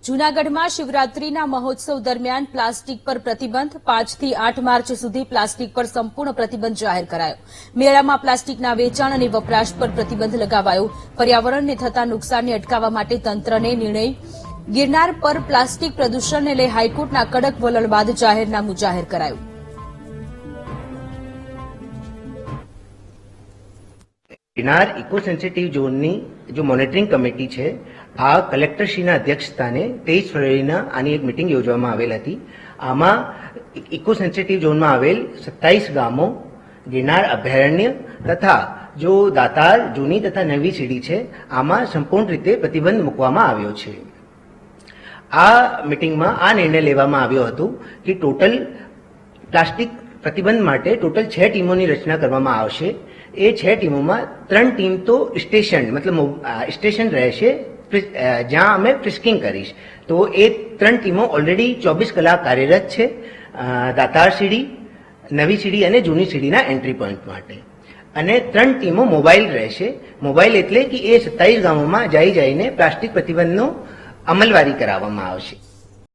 જૂનાગઢમાં શિવરાત્રીના મહોત્સવ દરમિયાન પ્લાસ્ટિક પર પ્રતિબંધ 5 થી 8 માર્ચ સુધી પ્લાસ્ટિક પર સંપૂર્ણ પ્રતિબંધ જાહેર કરાયો. મેળામાં પ્લાસ્ટિકના વેચાણ અને વપરાશ પર પ્રતિબંધ લગાવાયો. પર્યાવરણને થતા નુકસાનને અટકાવવા માટે તંત્રને નિર્ણય. ગિરનાર પર પ્લાસ્ટિક પ્રદૂષણને લઈ હાઈકોર્ટના કડક વલણ બાદ જાહેરનામું જાહેર કરાયું. ગિરનાર ઇકો સેન્સિટિવ ઝોનની જો મોનિટરિંગ કમિટી છે આ કલેક્ટરશ્રીના અધ્યક્ષસ્થાને 23 ફેબ્રુઆરીના આની એક મિટિંગ યોજવામાં આવેલ હતી. આમાં ઇકો સેન્સિટિવ ઝોનમાં આવેલ 27 ગામો, ગિરનાર અભયારણ્ય તથા જો દાતાર જૂની તથા નવી સીડી છે આમાં સંપૂર્ણ રીતે પ્રતિબંધ મૂકવામાં આવ્યો છે. આ મિટિંગમાં આ નિર્ણય લેવામાં આવ્યો હતો કે ટોટલ પ્લાસ્ટિક પ્રતિબંધ માટે ટોટલ 6 ટીમોની રચના કરવામાં આવશે. એ 6 ટીમોમાં 3 ટીમ તો સ્ટેશન મતલબ સ્ટેશન રહેશે જ્યાં અમે ફ્રિસ્કિંગ કરીશ. તો એ 3 ટીમો ઓલરેડી 24 કલાક કાર્યરત છે દાતાર સીડી, નવી સીડી અને જૂની સીડીના એન્ટ્રી પોઈન્ટ માટે. અને 3 ટીમો મોબાઈલ રહેશે. મોબાઈલ એટલે કે એ 27 ગામોમાં જઈને પ્લાસ્ટિક પ્રતિબંધનો અમલવારી કરાવવામાં આવશે.